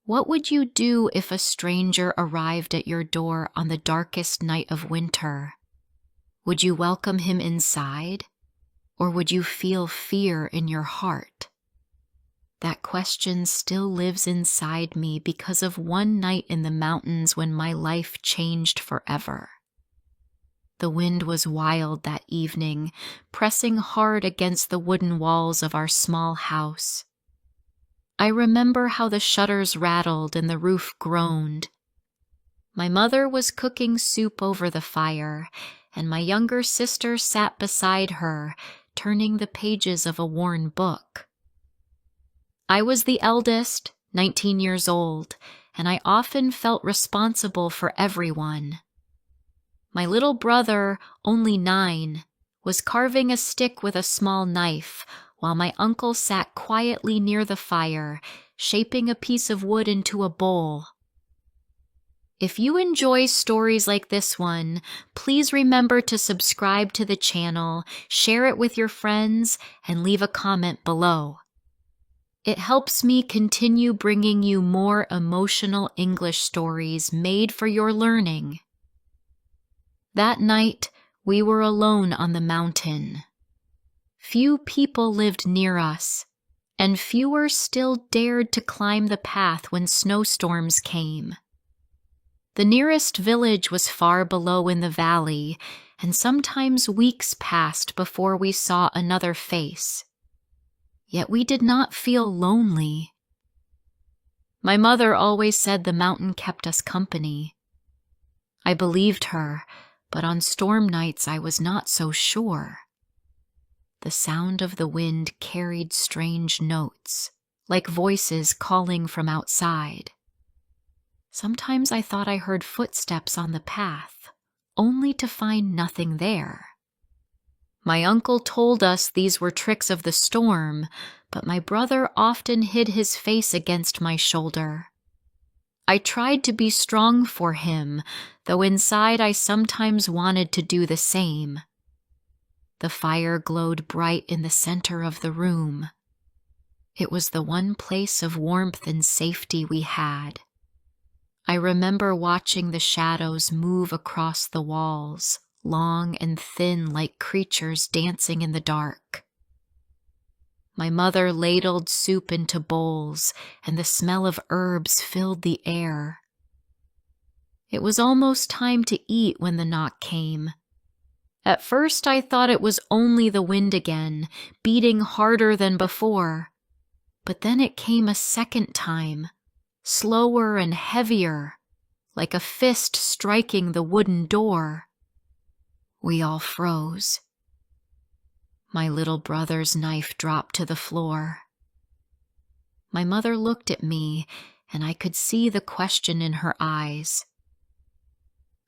What would you do if a stranger arrived at your door on the darkest night of winter? Would you welcome him inside, or would you feel fear in your heart? That question still lives inside me because of one night in the mountains when my life changed forever. The wind was wild that evening, pressing hard against the wooden walls of our small house. I remember how the shutters rattled and the roof groaned. My mother was cooking soup over the fire, and my younger sister sat beside her, turning the pages of a worn book. I was the eldest, 19 years old, and I often felt responsible for everyone. My little brother, only 9, was carving a stick with a small knife, while my uncle sat quietly near the fire, shaping a piece of wood into a bowl. If you enjoy stories like this one, please remember to subscribe to the channel, share it with your friends, and leave a comment below. It helps me continue bringing you more emotional English stories made for your learning. That night, we were alone on the mountain. Few people lived near us, and fewer still dared to climb the path when snowstorms came. The nearest village was far below in the valley, and sometimes weeks passed before we saw another face. Yet we did not feel lonely. My mother always said the mountain kept us company. I believed her, but on storm nights I was not so sure. The sound of the wind carried strange notes, like voices calling from outside. Sometimes I thought I heard footsteps on the path, only to find nothing there. My uncle told us these were tricks of the storm, but my brother often hid his face against my shoulder. I tried to be strong for him, though inside I sometimes wanted to do the same. The fire glowed bright in the center of the room. It was the one place of warmth and safety we had. I remember watching the shadows move across the walls, long and thin like creatures dancing in the dark. My mother ladled soup into bowls, and the smell of herbs filled the air. It was almost time to eat when the knock came. At first I thought it was only the wind again, beating harder than before. But then it came a second time, slower and heavier, like a fist striking the wooden door. We all froze. My little brother's knife dropped to the floor. My mother looked at me, and I could see the question in her eyes.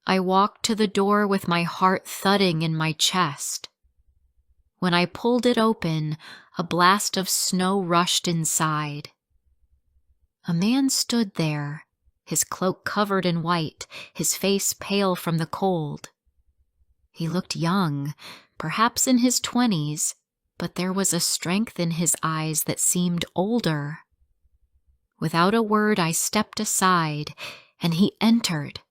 I walked to the door with my heart thudding in my chest. When I pulled it open, a blast of snow rushed inside. A man stood there, his cloak covered in white, his face pale from the cold. He looked young, perhaps in his 20s, but there was a strength in his eyes that seemed older. Without a word, I stepped aside, and he entered.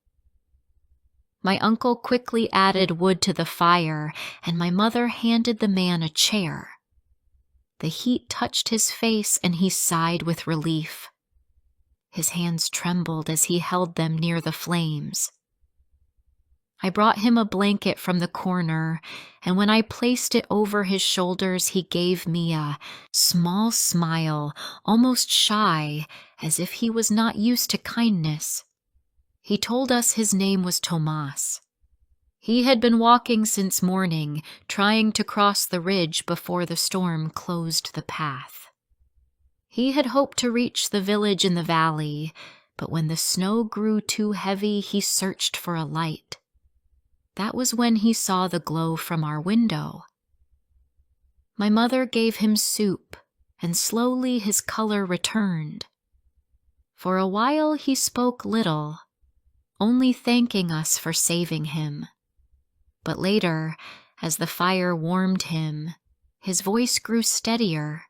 My uncle quickly added wood to the fire, and my mother handed the man a chair. The heat touched his face, and he sighed with relief. His hands trembled as he held them near the flames. I brought him a blanket from the corner, and when I placed it over his shoulders, he gave me a small smile, almost shy, as if he was not used to kindness. He told us his name was Tomas. He had been walking since morning, trying to cross the ridge before the storm closed the path. He had hoped to reach the village in the valley, but when the snow grew too heavy, he searched for a light. That was when he saw the glow from our window. My mother gave him soup, and slowly his color returned. For a while he spoke little, only thanking us for saving him. But later, as the fire warmed him, his voice grew steadier.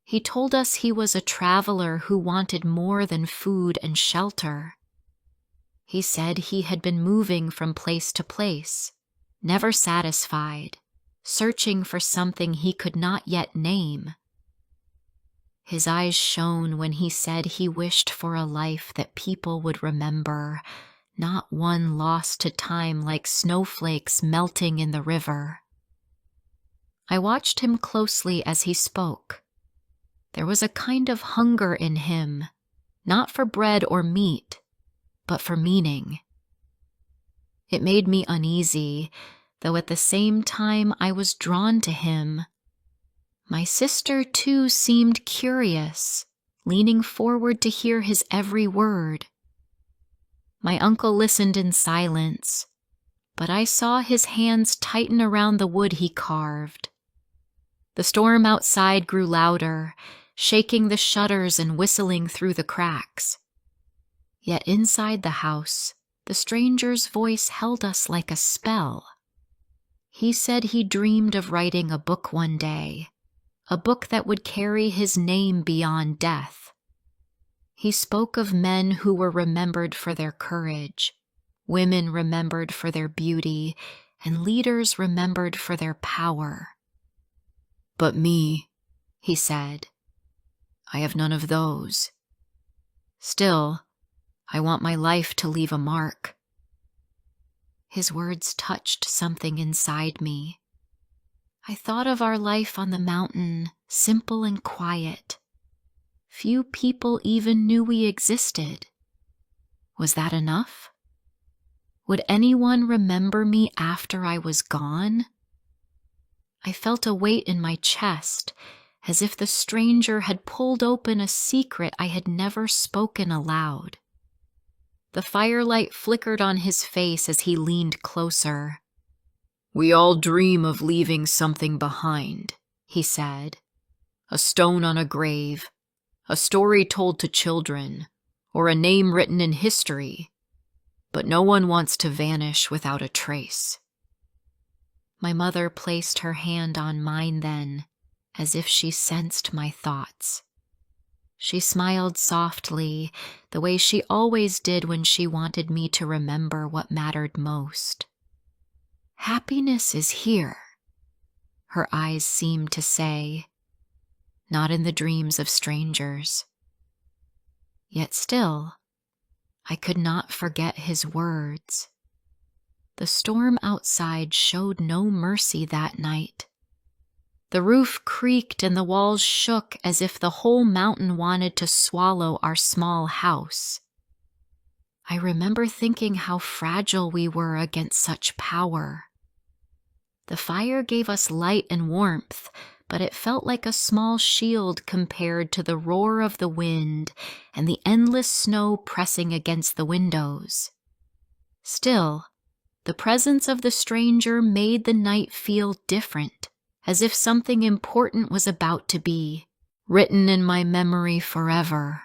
He told us he was a traveler who wanted more than food and shelter. He said he had been moving from place to place, never satisfied, searching for something he could not yet name. His eyes shone when he said he wished for a life that people would remember, not one lost to time like snowflakes melting in the river. I watched him closely as he spoke. There was a kind of hunger in him, not for bread or meat, but for meaning. It made me uneasy, though at the same time I was drawn to him. My sister, too, seemed curious, leaning forward to hear his every word. My uncle listened in silence, but I saw his hands tighten around the wood he carved. The storm outside grew louder, shaking the shutters and whistling through the cracks. Yet inside the house, the stranger's voice held us like a spell. He said he dreamed of writing a book one day, a book that would carry his name beyond death. He spoke of men who were remembered for their courage, women remembered for their beauty, and leaders remembered for their power. "But me," he said, "I have none of those. Still, I want my life to leave a mark." His words touched something inside me. I thought of our life on the mountain, simple and quiet. Few people even knew we existed. Was that enough? Would anyone remember me after I was gone? I felt a weight in my chest, as if the stranger had pulled open a secret I had never spoken aloud. The firelight flickered on his face as he leaned closer. "We all dream of leaving something behind," he said. "A stone on a grave, a story told to children, or a name written in history. But no one wants to vanish without a trace." My mother placed her hand on mine then, as if she sensed my thoughts. She smiled softly, the way she always did when she wanted me to remember what mattered most. "Happiness is here," her eyes seemed to say, "not in the dreams of strangers." Yet still, I could not forget his words. The storm outside showed no mercy that night. The roof creaked and the walls shook as if the whole mountain wanted to swallow our small house. I remember thinking how fragile we were against such power. The fire gave us light and warmth, but it felt like a small shield compared to the roar of the wind and the endless snow pressing against the windows. Still, the presence of the stranger made the night feel different, as if something important was about to be written in my memory forever.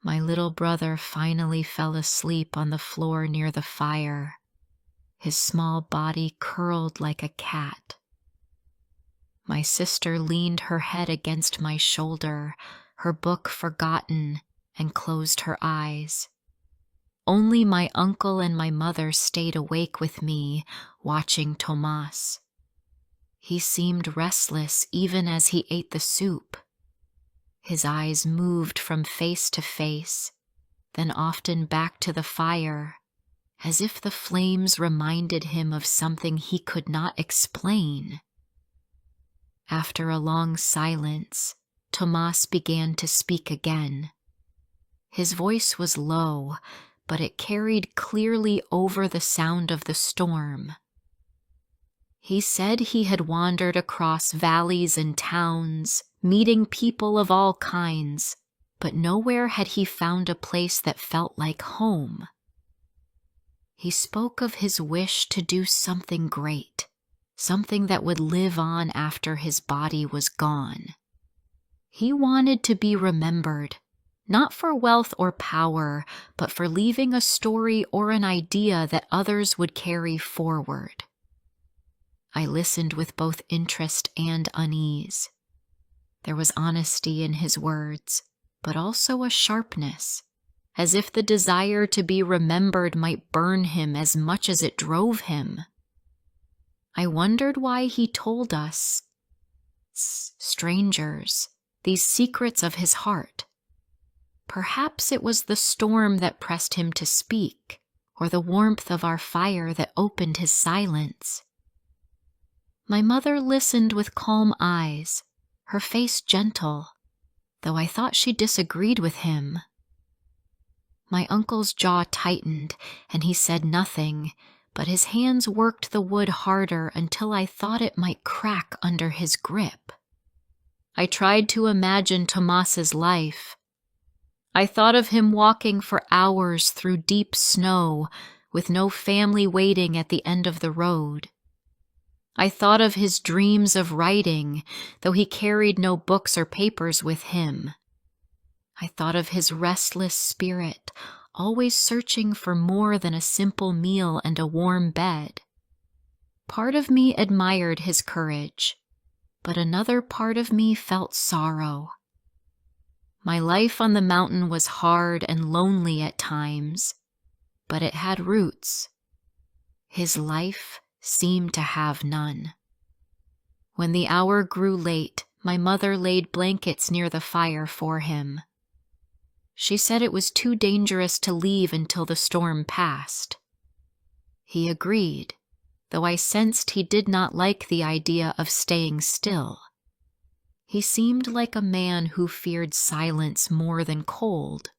My little brother finally fell asleep on the floor near the fire, his small body curled like a cat. My sister leaned her head against my shoulder, her book forgotten, and closed her eyes. Only my uncle and my mother stayed awake with me, watching Tomas. He seemed restless even as he ate the soup. His eyes moved from face to face, then often back to the fire, as if the flames reminded him of something he could not explain. After a long silence, Tomas began to speak again. His voice was low, but it carried clearly over the sound of the storm. He said he had wandered across valleys and towns, meeting people of all kinds, but nowhere had he found a place that felt like home. He spoke of his wish to do something great, something that would live on after his body was gone. He wanted to be remembered, not for wealth or power, but for leaving a story or an idea that others would carry forward. I listened with both interest and unease. There was honesty in his words, but also a sharpness, as if the desire to be remembered might burn him as much as it drove him. I wondered why he told us, strangers, these secrets of his heart. Perhaps it was the storm that pressed him to speak, or the warmth of our fire that opened his silence. My mother listened with calm eyes, her face gentle, though I thought she disagreed with him. My uncle's jaw tightened, and he said nothing, but his hands worked the wood harder until I thought it might crack under his grip. I tried to imagine Tomas's life. I thought of him walking for hours through deep snow, with no family waiting at the end of the road. I thought of his dreams of writing, though he carried no books or papers with him. I thought of his restless spirit, always searching for more than a simple meal and a warm bed. Part of me admired his courage, but another part of me felt sorrow. My life on the mountain was hard and lonely at times, but it had roots. His life seemed to have none. When the hour grew late, my mother laid blankets near the fire for him. She said it was too dangerous to leave until the storm passed. He agreed, though I sensed he did not like the idea of staying still. He seemed like a man who feared silence more than cold.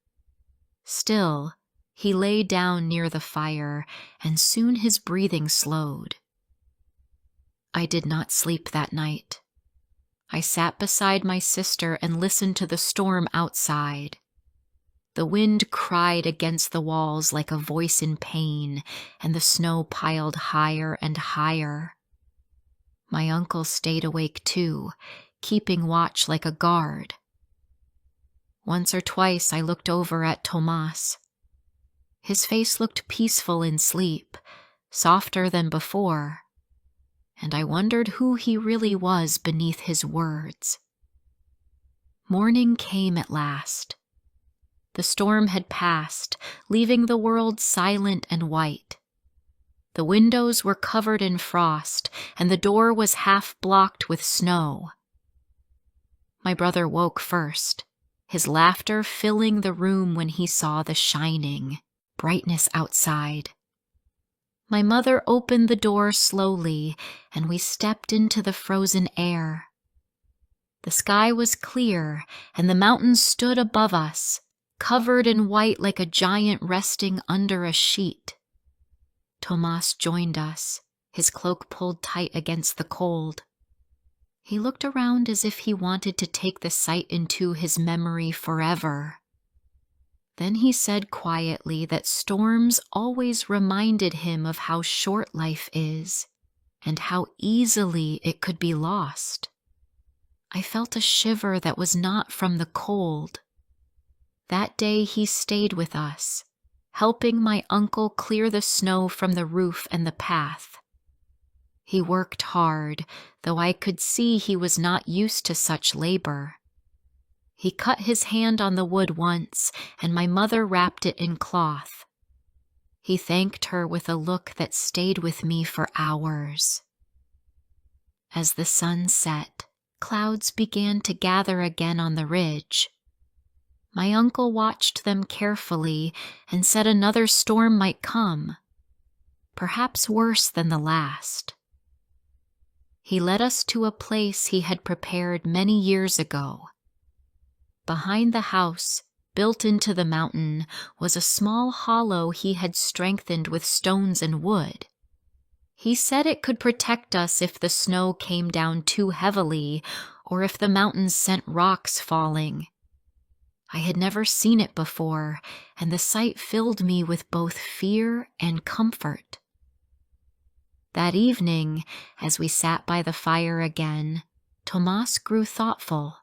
Still, he lay down near the fire, and soon his breathing slowed. I did not sleep that night. I sat beside my sister and listened to the storm outside. The wind cried against the walls like a voice in pain, and the snow piled higher and higher. My uncle stayed awake too, keeping watch like a guard. Once or twice I looked over at Tomas. His face looked peaceful in sleep, softer than before, and I wondered who he really was beneath his words. Morning came at last. The storm had passed, leaving the world silent and white. The windows were covered in frost, and the door was half blocked with snow. My brother woke first, his laughter filling the room when he saw the shining brightness outside. My mother opened the door slowly, and we stepped into the frozen air. The sky was clear, and the mountains stood above us, covered in white like a giant resting under a sheet. Tomas joined us, his cloak pulled tight against the cold. He looked around as if he wanted to take the sight into his memory forever. Then he said quietly that storms always reminded him of how short life is and how easily it could be lost. I felt a shiver that was not from the cold. That day he stayed with us, helping my uncle clear the snow from the roof and the path. He worked hard, though I could see he was not used to such labor. He cut his hand on the wood once, and my mother wrapped it in cloth. He thanked her with a look that stayed with me for hours. As the sun set, clouds began to gather again on the ridge. My uncle watched them carefully and said another storm might come, perhaps worse than the last. He led us to a place he had prepared many years ago. Behind the house, built into the mountain, was a small hollow he had strengthened with stones and wood. He said it could protect us if the snow came down too heavily or if the mountains sent rocks falling. I had never seen it before, and the sight filled me with both fear and comfort. That evening, as we sat by the fire again, Tomas grew thoughtful.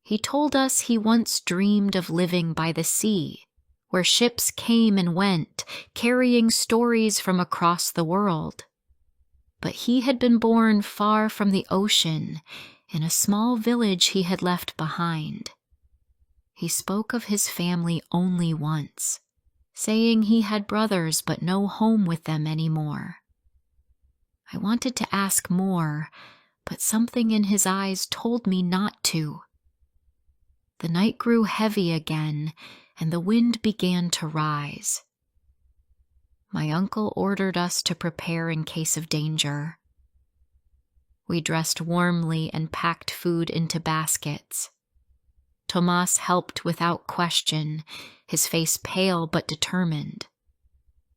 He told us he once dreamed of living by the sea, where ships came and went, carrying stories from across the world. But he had been born far from the ocean, in a small village he had left behind. He spoke of his family only once, saying he had brothers but no home with them anymore. I wanted to ask more, but something in his eyes told me not to. The night grew heavy again, and the wind began to rise. My uncle ordered us to prepare in case of danger. We dressed warmly and packed food into baskets. Tomas helped without question, his face pale but determined.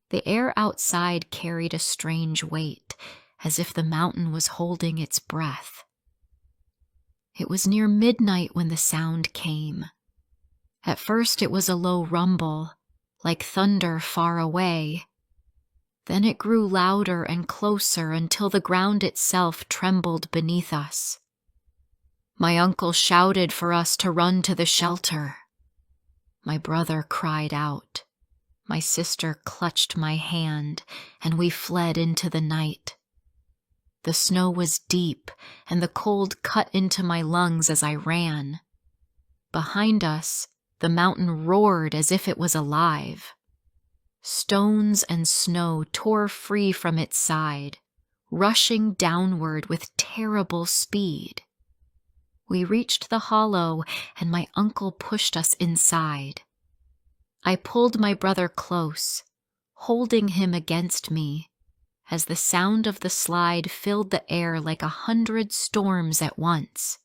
The air outside carried a strange weight, as if the mountain was holding its breath. It was near midnight when the sound came. At first it was a low rumble, like thunder far away. Then it grew louder and closer until the ground itself trembled beneath us. My uncle shouted for us to run to the shelter. My brother cried out. My sister clutched my hand, and we fled into the night. The snow was deep, and the cold cut into my lungs as I ran. Behind us, the mountain roared as if it was alive. Stones and snow tore free from its side, rushing downward with terrible speed. We reached the hollow, and my uncle pushed us inside. I pulled my brother close, holding him against me, as the sound of the slide filled the air like 100 storms at once.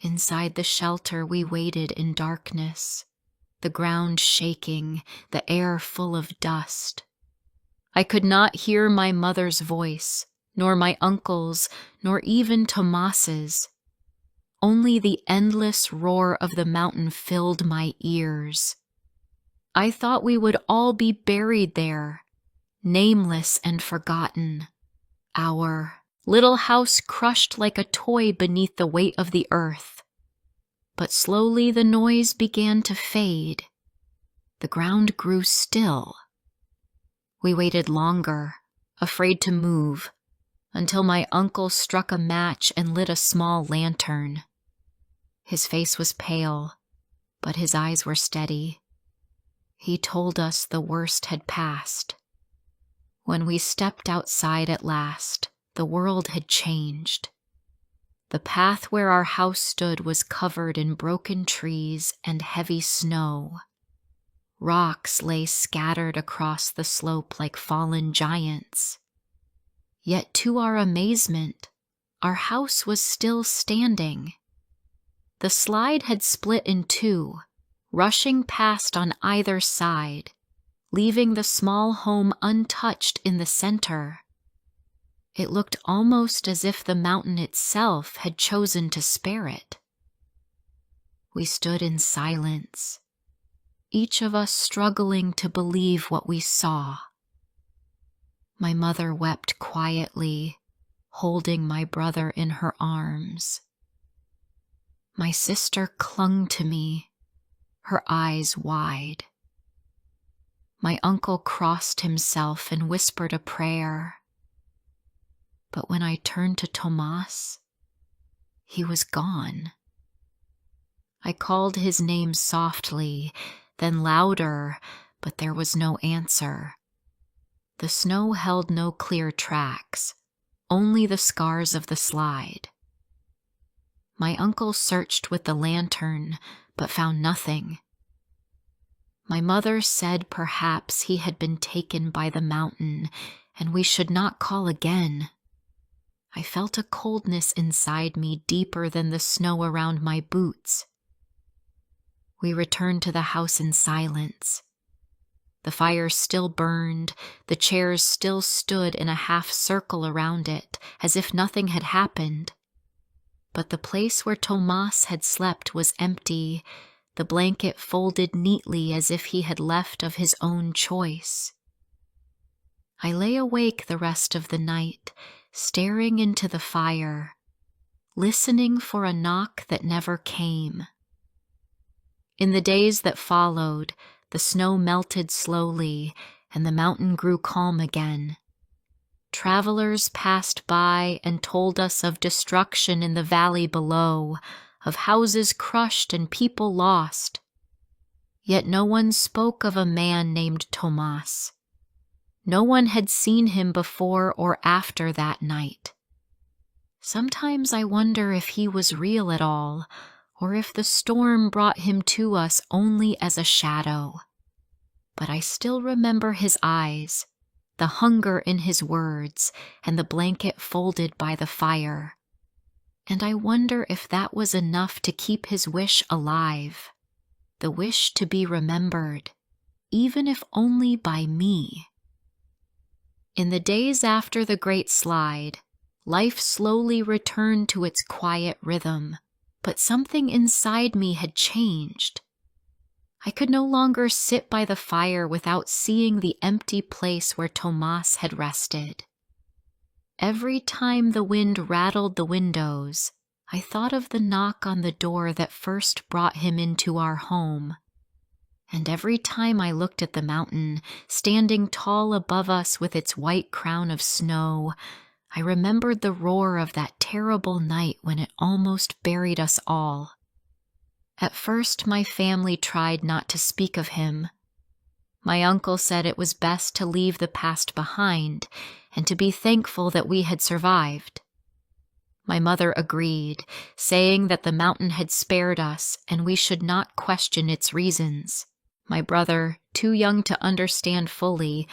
Inside the shelter we waited in darkness, the ground shaking, the air full of dust. I could not hear my mother's voice, nor my uncle's, nor even Tomas's. Only the endless roar of the mountain filled my ears. I thought we would all be buried there, nameless and forgotten, our little house crushed like a toy beneath the weight of the earth. But slowly the noise began to fade. The ground grew still. We waited longer, afraid to move, until my uncle struck a match and lit a small lantern. His face was pale, but his eyes were steady. He told us the worst had passed. When we stepped outside at last, the world had changed. The path where our house stood was covered in broken trees and heavy snow. Rocks lay scattered across the slope like fallen giants. Yet to our amazement, our house was still standing. The slide had split in two, rushing past on either side, leaving the small home untouched in the center. It looked almost as if the mountain itself had chosen to spare it. We stood in silence, each of us struggling to believe what we saw. My mother wept quietly, holding my brother in her arms. My sister clung to me, her eyes wide. My uncle crossed himself and whispered a prayer. But when I turned to Tomas, he was gone. I called his name softly, then louder, but there was no answer. The snow held no clear tracks, only the scars of the slide. My uncle searched with the lantern, but found nothing. My mother said perhaps he had been taken by the mountain, and we should not call again. I felt a coldness inside me deeper than the snow around my boots. We returned to the house in silence. The fire still burned, the chairs still stood in a half circle around it, as if nothing had happened. But the place where Tomas had slept was empty, the blanket folded neatly as if he had left of his own choice. I lay awake the rest of the night, staring into the fire, listening for a knock that never came. In the days that followed, the snow melted slowly, and the mountain grew calm again. Travelers passed by and told us of destruction in the valley below, of houses crushed and people lost. Yet no one spoke of a man named Tomas. No one had seen him before or after that night. Sometimes I wonder if he was real at all, or if the storm brought him to us only as a shadow. But I still remember his eyes, the hunger in his words, and the blanket folded by the fire. And I wonder if that was enough to keep his wish alive, the wish to be remembered, even if only by me. In the days after the Great Slide, life slowly returned to its quiet rhythm, but something inside me had changed. I could no longer sit by the fire without seeing the empty place where Tomas had rested. Every time the wind rattled the windows, I thought of the knock on the door that first brought him into our home. And every time I looked at the mountain, standing tall above us with its white crown of snow, I remembered the roar of that terrible night when it almost buried us all. At first, my family tried not to speak of him. My uncle said it was best to leave the past behind and to be thankful that we had survived. My mother agreed, saying that the mountain had spared us and we should not question its reasons. My brother, too young to understand fully,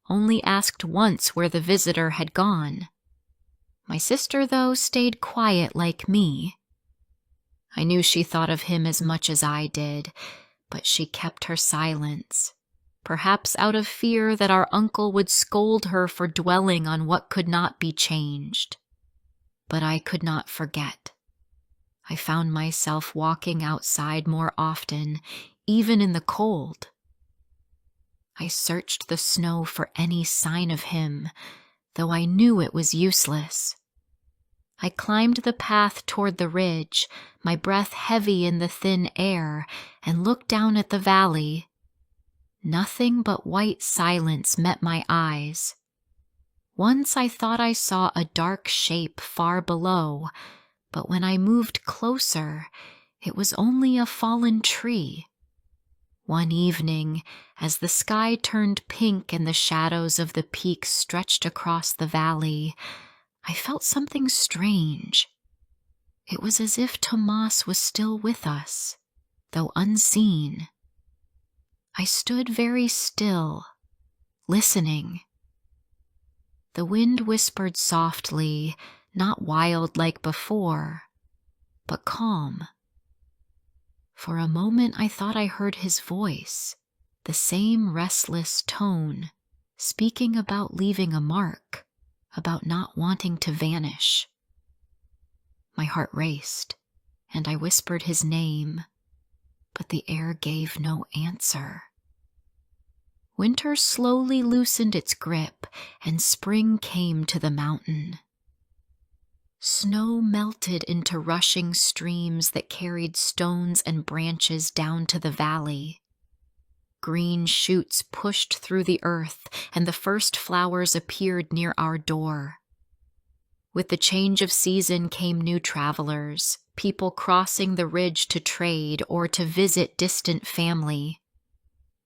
only asked once where the visitor had gone. My sister, though, stayed quiet like me. I knew she thought of him as much as I did, but she kept her silence, perhaps out of fear that our uncle would scold her for dwelling on what could not be changed. But I could not forget. I found myself walking outside more often, even in the cold. I searched the snow for any sign of him, though I knew it was useless. I climbed the path toward the ridge, my breath heavy in the thin air, and looked down at the valley. Nothing but white silence met my eyes. Once I thought I saw a dark shape far below, but when I moved closer, it was only a fallen tree. One evening, as the sky turned pink and the shadows of the peaks stretched across the valley, I felt something strange. It was as if Tomas was still with us, though unseen. I stood very still, listening. The wind whispered softly, not wild like before, but calm. For a moment I thought I heard his voice, the same restless tone, speaking about leaving a mark, about not wanting to vanish. My heart raced, and I whispered his name, but the air gave no answer. Winter slowly loosened its grip, and spring came to the mountain. Snow melted into rushing streams that carried stones and branches down to the valley. Green shoots pushed through the earth, and the first flowers appeared near our door. With the change of season came new travelers, people crossing the ridge to trade or to visit distant family.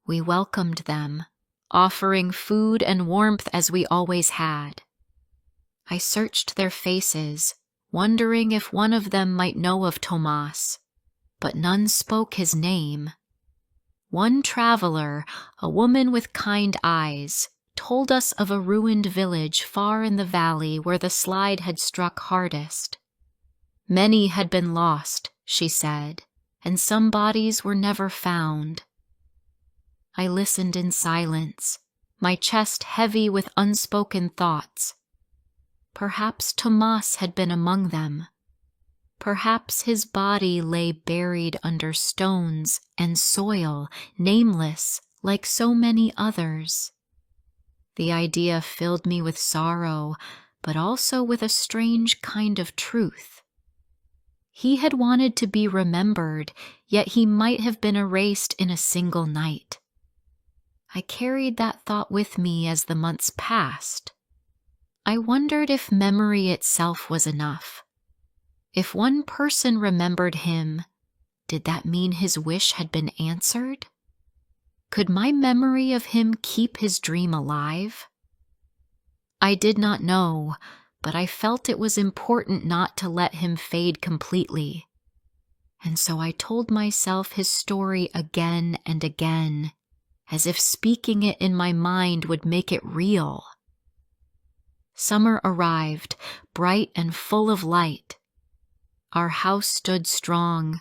We welcomed them, offering food and warmth as we always had. I searched their faces, wondering if one of them might know of Tomas, but none spoke his name. One traveler, a woman with kind eyes, told us of a ruined village far in the valley where the slide had struck hardest. Many had been lost, she said, and some bodies were never found. I listened in silence, my chest heavy with unspoken thoughts. Perhaps Tomas had been among them. Perhaps his body lay buried under stones and soil, nameless, like so many others. The idea filled me with sorrow, but also with a strange kind of truth. He had wanted to be remembered, yet he might have been erased in a single night. I carried that thought with me as the months passed. I wondered if memory itself was enough. If one person remembered him, did that mean his wish had been answered? Could my memory of him keep his dream alive? I did not know, but I felt it was important not to let him fade completely. And so I told myself his story again and again, as if speaking it in my mind would make it real. Summer arrived, bright and full of light. Our house stood strong,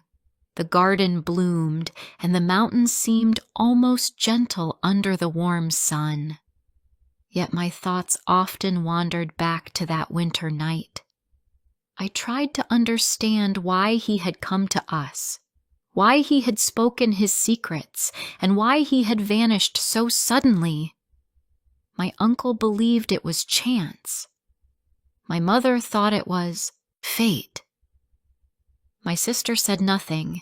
the garden bloomed, and the mountains seemed almost gentle under the warm sun. Yet my thoughts often wandered back to that winter night. I tried to understand why he had come to us, why he had spoken his secrets, and why he had vanished so suddenly. My uncle believed it was chance. My mother thought it was fate. My sister said nothing.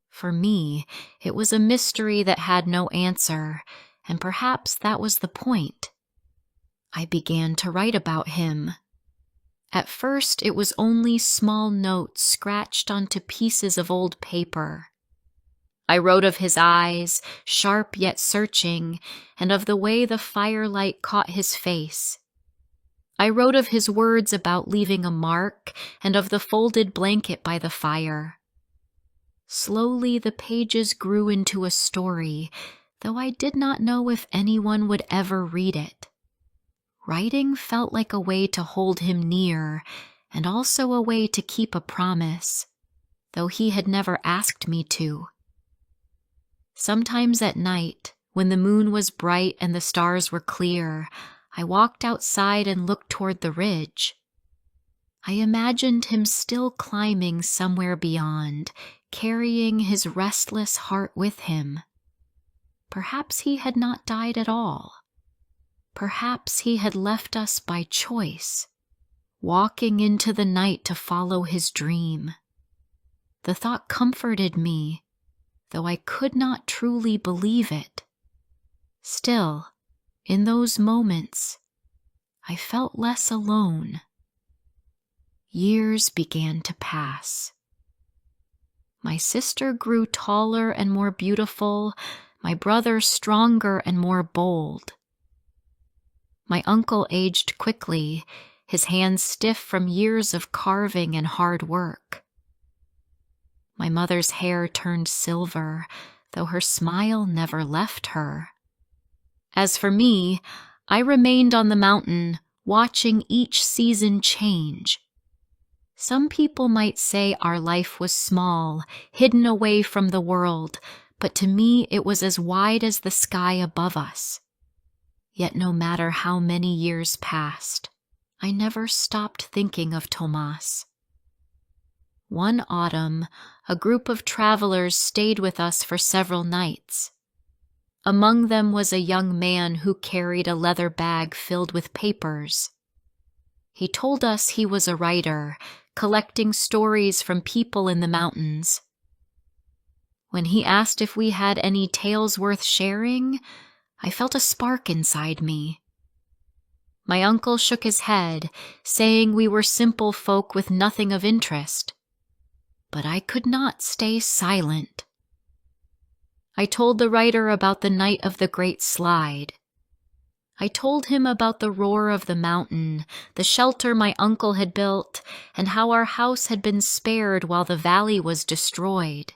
For me, it was a mystery that had no answer, and perhaps that was the point. I began to write about him. At first, it was only small notes scratched onto pieces of old paper. I wrote of his eyes, sharp yet searching, and of the way the firelight caught his face. I wrote of his words about leaving a mark and of the folded blanket by the fire. Slowly, the pages grew into a story, though I did not know if anyone would ever read it. Writing felt like a way to hold him near, and also a way to keep a promise, though he had never asked me to. Sometimes at night, when the moon was bright and the stars were clear, I walked outside and looked toward the ridge. I imagined him still climbing somewhere beyond, carrying his restless heart with him. Perhaps he had not died at all. Perhaps he had left us by choice, walking into the night to follow his dream. The thought comforted me, though I could not truly believe it. Still, in those moments, I felt less alone. Years began to pass. My sister grew taller and more beautiful, my brother stronger and more bold. My uncle aged quickly, his hands stiff from years of carving and hard work. My mother's hair turned silver, though her smile never left her. As for me, I remained on the mountain, watching each season change. Some people might say our life was small, hidden away from the world, but to me it was as wide as the sky above us. Yet no matter how many years passed, I never stopped thinking of Tomas. One autumn, a group of travelers stayed with us for several nights. Among them was a young man who carried a leather bag filled with papers. He told us he was a writer, collecting stories from people in the mountains. When he asked if we had any tales worth sharing, I felt a spark inside me. My uncle shook his head, saying we were simple folk with nothing of interest. But I could not stay silent. I told the writer about the night of the great slide. I told him about the roar of the mountain, the shelter my uncle had built, and how our house had been spared while the valley was destroyed.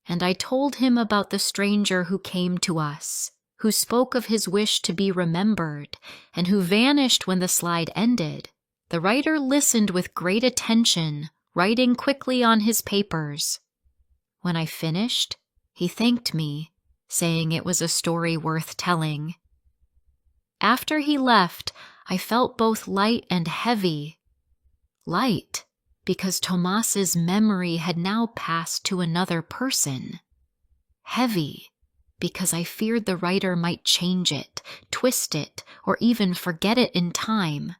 And I told him about the stranger who came to us, who spoke of his wish to be remembered, and who vanished when the slide ended. The writer listened with great attention, writing quickly on his papers. When I finished, he thanked me, saying it was a story worth telling. After he left, I felt both light and heavy. Light, because Tomas's memory had now passed to another person. Heavy, because I feared the writer might change it, twist it, or even forget it in time.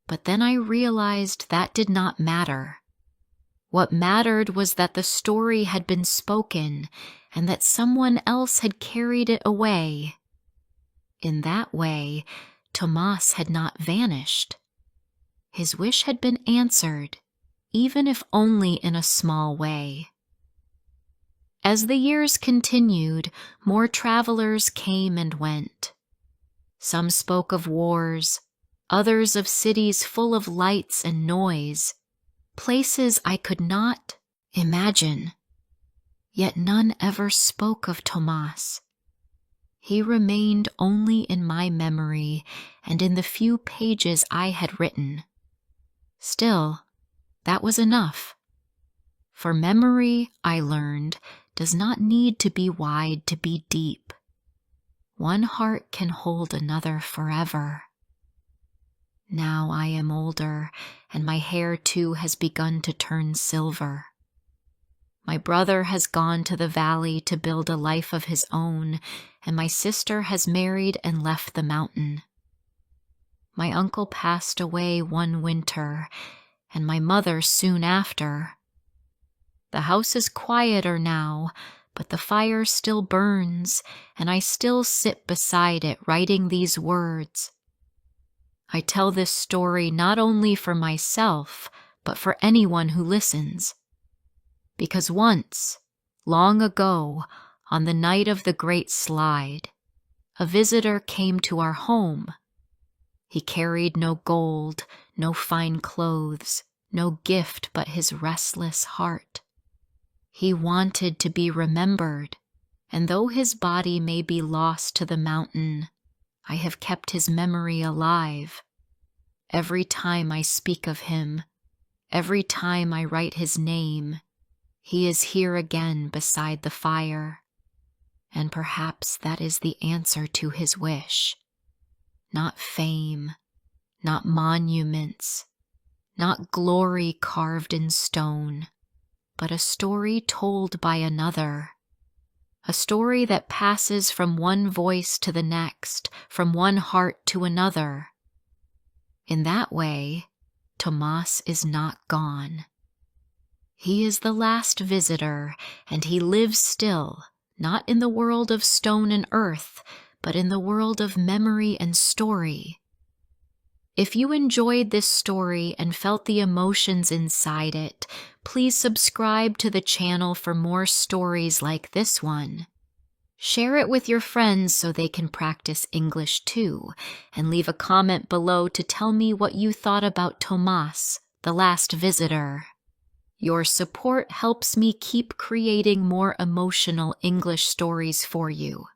But then I realized that did not matter. What mattered was that the story had been spoken and that someone else had carried it away. In that way, Tomas had not vanished. His wish had been answered, even if only in a small way. As the years continued, more travelers came and went. Some spoke of wars, others of cities full of lights and noise, places I could not imagine. Yet none ever spoke of Tomas. He remained only in my memory and in the few pages I had written. Still, that was enough. For memory, I learned, does not need to be wide to be deep. One heart can hold another forever. Now I am older, and my hair too has begun to turn silver. My brother has gone to the valley to build a life of his own, and my sister has married and left the mountain. My uncle passed away one winter, and my mother soon after. The house is quieter now, but the fire still burns, and I still sit beside it writing these words. I tell this story not only for myself, but for anyone who listens. Because once, long ago, on the night of the great slide, a visitor came to our home. He carried no gold, no fine clothes, no gift but his restless heart. He wanted to be remembered, and though his body may be lost to the mountain, I have kept his memory alive. Every time I speak of him, every time I write his name, he is here again beside the fire. And perhaps that is the answer to his wish. Not fame, not monuments, not glory carved in stone, but a story told by another. A story that passes from one voice to the next, from one heart to another. In that way, Tomas is not gone. He is the last visitor, and he lives still, not in the world of stone and earth, but in the world of memory and story. If you enjoyed this story and felt the emotions inside it, please subscribe to the channel for more stories like this one. Share it with your friends so they can practice English too, and leave a comment below to tell me what you thought about Tomas, the last visitor. Your support helps me keep creating more emotional English stories for you.